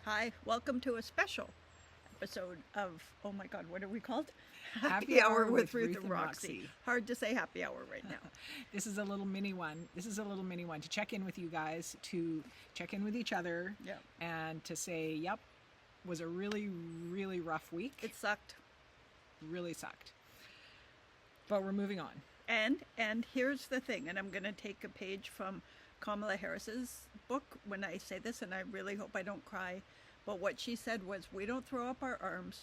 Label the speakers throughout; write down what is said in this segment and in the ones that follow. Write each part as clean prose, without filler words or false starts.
Speaker 1: Hi, welcome to a special episode of, oh my God, what are we called?
Speaker 2: Happy Hour with
Speaker 1: Ruth
Speaker 2: Ruth and
Speaker 1: Roxy. Hard to say happy hour right now.
Speaker 2: This is a little mini one. To check in with you guys, to check in with each other,
Speaker 1: Yeah.
Speaker 2: and to say, yep, was a really, really rough week.
Speaker 1: It sucked.
Speaker 2: Really sucked. But we're moving on.
Speaker 1: And here's the thing, and I'm going to take a page from Kamala Harris's book when I say this, and I really hope I don't cry. But what she said was, we don't throw up our arms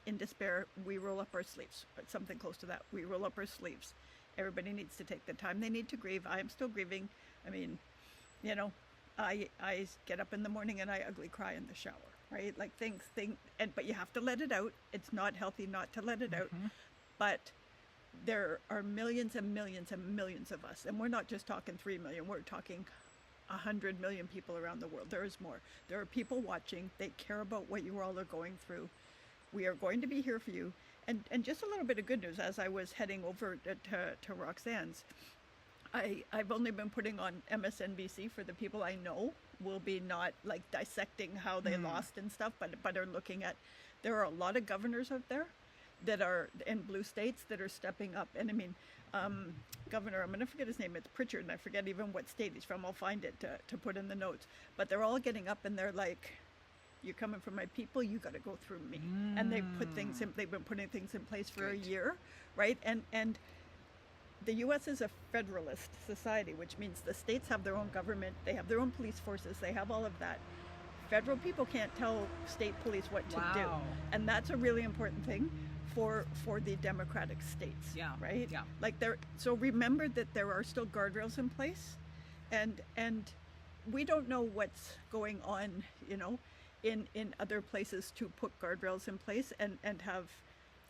Speaker 1: in despair, we roll up our sleeves. But something close to that, we roll up our sleeves. Everybody needs to take the time they need to grieve. I am still grieving. I mean, I get up in the morning and I ugly cry in the shower, right? Like but you have to let it out. It's not healthy not to let it out. But there are millions and millions and millions of us, and we're not just talking 3 million, we're talking 100 million people around the world. There is more. There are people watching. They care about what you all are going through. We are going to be here for you. And just a little bit of good news, as I was heading over to Roxanne's, I've only been putting on MSNBC for the people I know will be not like dissecting how they lost and stuff, but are looking at, there are a lot of governors out there that are in blue states that are stepping up. And I mean, governor, I'm going to forget his name, it's Pritchard, and I forget even what state he's from. I'll find it to put in the notes. But they're all getting up and they're like, you're coming for my people, you got to go through me. And they've been putting things in place for a year, right? And the U.S. is a federalist society, which means the states have their own government, they have their own police forces, they have all of that. Federal people can't tell state police what to do. And that's a really important thing for the democratic states, right? Yeah. Like so remember that there are still guardrails in place, and we don't know what's going on, in other places to put guardrails in place and have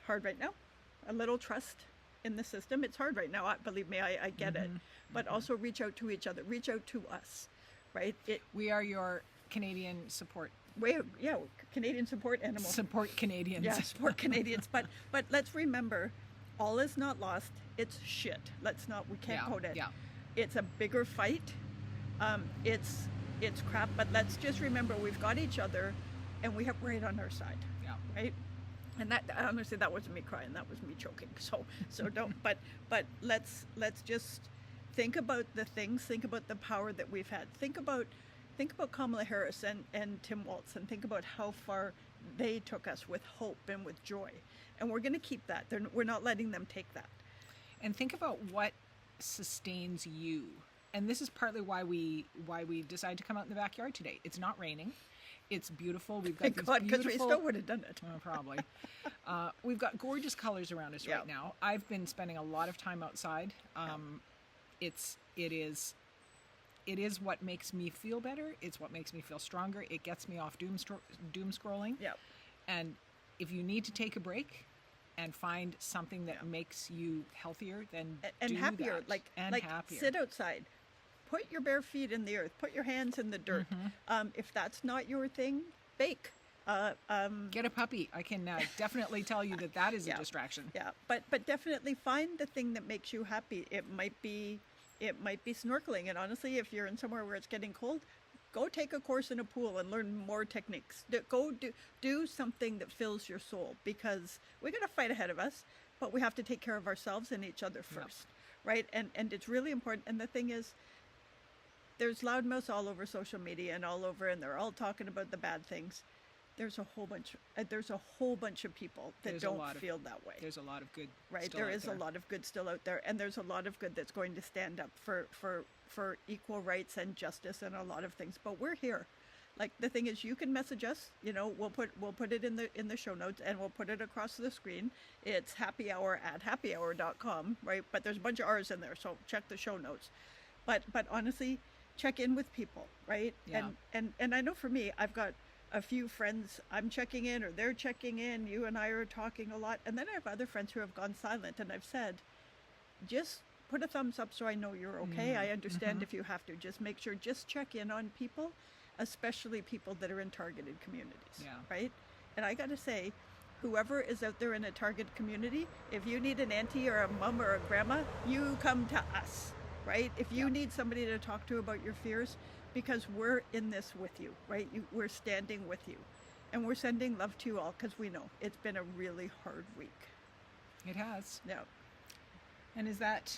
Speaker 1: hard right now. A little trust in the system. It's hard right now. Believe me, I get it. But also reach out to each other. Reach out to us, right?
Speaker 2: We are your Canadian support.
Speaker 1: Canadian support animal.
Speaker 2: Support Canadians.
Speaker 1: Yeah, support Canadians. But let's remember, all is not lost. It's shit. We can't quote it. Yeah. It's a bigger fight. It's crap. But let's just remember, we've got each other, and we have right on our side. Yeah. Right. And that, honestly, that wasn't me crying. That was me choking. So don't. But let's just think about the things. Think about the power that we've had. Think about Kamala Harris and Tim Walz, and think about how far they took us with hope and with joy. And we're going to keep that. We're not letting them take that.
Speaker 2: And think about what sustains you. And this is partly why we decided to come out in the backyard today. It's not raining. It's beautiful. We've got
Speaker 1: Thank God, because we still would have done it.
Speaker 2: Probably. We've got gorgeous colors around us right now. I've been spending a lot of time outside. It is what makes me feel better. It's what makes me feel stronger. It gets me off doom scrolling.
Speaker 1: Yeah.
Speaker 2: And if you need to take a break and find something that makes you healthier, then
Speaker 1: and
Speaker 2: do
Speaker 1: happier.
Speaker 2: that. And happier.
Speaker 1: Sit outside. Put your bare feet in the earth. Put your hands in the dirt. If that's not your thing, bake.
Speaker 2: Get a puppy. I can definitely tell you that is a distraction.
Speaker 1: Yeah. But definitely find the thing that makes you happy. It might be snorkeling, and honestly, if you're in somewhere where it's getting cold, go take a course in a pool and learn more techniques. Go do something that fills your soul, because we got a fight ahead of us, but we have to take care of ourselves and each other first, right? And it's really important. And the thing is, there's loudmouths all over social media and all over, and they're all talking about the bad things. There's a whole bunch of people that don't feel that way.
Speaker 2: There's a lot of good.
Speaker 1: Right, there is a lot of good still out there, and there's a lot of good that's going to stand up for equal rights and justice and a lot of things. But we're here. Like, the thing is, you can message us. We'll put it in the show notes, and we'll put it across the screen. It's happyhour@happyhour.com, right? But there's a bunch of R's in there, so check the show notes. But honestly, check in with people, right? Yeah. And I know for me, I've got a few friends I'm checking in, or they're checking in. You and I are talking a lot. And then I have other friends who have gone silent, and I've said, just put a thumbs up so I know you're okay. I understand if you have to. Just make sure, just check in on people, especially people that are in targeted communities, right? And I got to say, whoever is out there in a targeted community, if you need an auntie or a mom or a grandma, you come to us. right? If you
Speaker 2: Yeah.
Speaker 1: need somebody to talk to about your fears, because we're in this with you, right? We're standing with you. And we're sending love to you all because we know it's been a really hard week.
Speaker 2: It has.
Speaker 1: Yeah.
Speaker 2: And is that,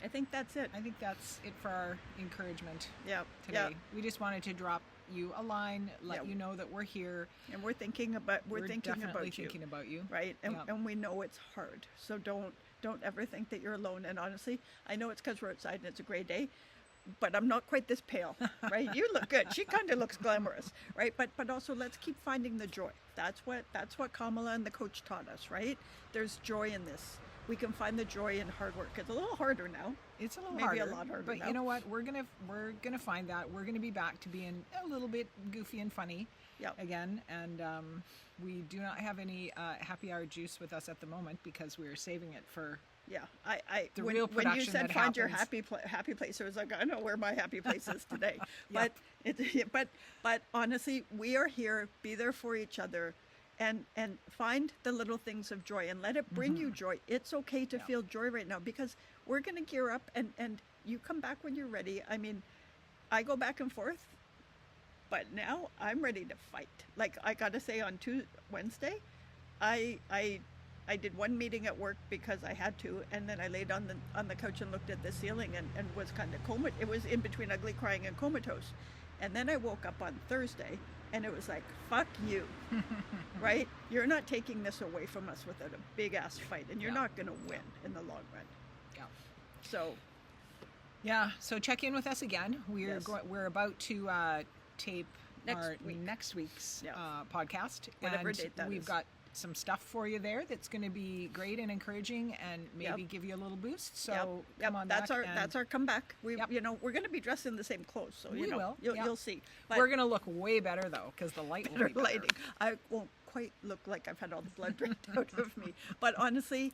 Speaker 1: I think that's it.
Speaker 2: I think that's it for our encouragement
Speaker 1: Yeah.
Speaker 2: today.
Speaker 1: Yeah.
Speaker 2: We just wanted to drop you a line, let
Speaker 1: Yeah.
Speaker 2: you know that we're here.
Speaker 1: And we're thinking about
Speaker 2: Definitely thinking about you.
Speaker 1: right? And,
Speaker 2: Yeah.
Speaker 1: and we know it's hard. So don't ever think that you're alone. And honestly, I know it's because we're outside and it's a gray day, but I'm not quite this pale, right? You look good. She kind of looks glamorous, right? But also let's keep finding the joy. That's what Kamala and the coach taught us, right? There's joy in this. We can find the joy in hard work. It's a little harder now.
Speaker 2: It's a little
Speaker 1: Maybe
Speaker 2: harder,
Speaker 1: a lot harder
Speaker 2: but
Speaker 1: now.
Speaker 2: you know what? We're gonna find that. We're gonna be back to being a little bit goofy and funny
Speaker 1: Yeah.
Speaker 2: again. And we do not have any happy hour juice with us at the moment because we're saving it for.
Speaker 1: Yeah, I
Speaker 2: The
Speaker 1: when,
Speaker 2: real
Speaker 1: when you
Speaker 2: production
Speaker 1: said
Speaker 2: that
Speaker 1: find your
Speaker 2: happens.
Speaker 1: happy place, I was like, I know where my happy place is today.
Speaker 2: Yep.
Speaker 1: But honestly, we are here. Be there for each other, and find the little things of joy and let it bring you joy. It's okay to
Speaker 2: Yeah.
Speaker 1: feel joy right now because we're gonna gear up and you come back when you're ready. I mean, I go back and forth, but now I'm ready to fight. Like I gotta say, on Wednesday, I did one meeting at work because I had to, and then I laid on the couch and looked at the ceiling and was kind of comatose. It was in between ugly crying and comatose. And then I woke up on Thursday and it was like, fuck you, right? You're not taking this away from us without a big ass fight, and you're
Speaker 2: Yeah.
Speaker 1: not going to win in the long run.
Speaker 2: Yeah.
Speaker 1: So,
Speaker 2: Yeah. So check in with us again.
Speaker 1: Yes.
Speaker 2: We're about to tape
Speaker 1: Next
Speaker 2: our
Speaker 1: week.
Speaker 2: next week's
Speaker 1: Yeah.
Speaker 2: Podcast.
Speaker 1: Whatever
Speaker 2: and
Speaker 1: date that
Speaker 2: we've
Speaker 1: is.
Speaker 2: got some stuff for you there that's going to be great and encouraging and maybe give you a little boost. So come on
Speaker 1: that's
Speaker 2: back.
Speaker 1: that's our comeback. We
Speaker 2: Yep.
Speaker 1: we're going to be dressed in the same clothes, so
Speaker 2: We will,
Speaker 1: you'll
Speaker 2: yep.
Speaker 1: you'll see. But
Speaker 2: We're going to look way better though because the light will
Speaker 1: better
Speaker 2: be better.
Speaker 1: lighting. I won't quite look like I've had all the blood drained out of me. But honestly,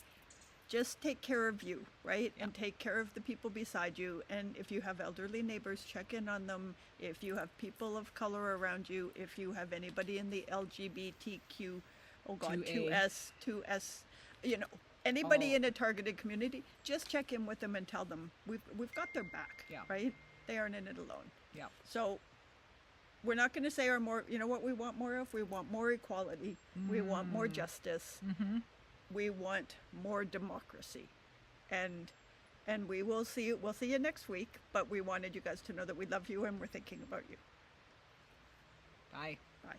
Speaker 1: just take care of you, right? And take care of the people beside you. And if you have elderly neighbors, check in on them. If you have people of color around you, if you have anybody in the LGBTQ,
Speaker 2: 2A.
Speaker 1: 2S, anybody
Speaker 2: Oh.
Speaker 1: in a targeted community, just check in with them and tell them we've got their back,
Speaker 2: Yeah.
Speaker 1: right? They aren't in it alone.
Speaker 2: Yeah.
Speaker 1: So we're not going to say what we want more of. We want more equality. We want more justice.
Speaker 2: Mm-hmm.
Speaker 1: We want more democracy. And we'll see you next week, but we wanted you guys to know that we love you and we're thinking about you.
Speaker 2: Bye.
Speaker 1: Bye.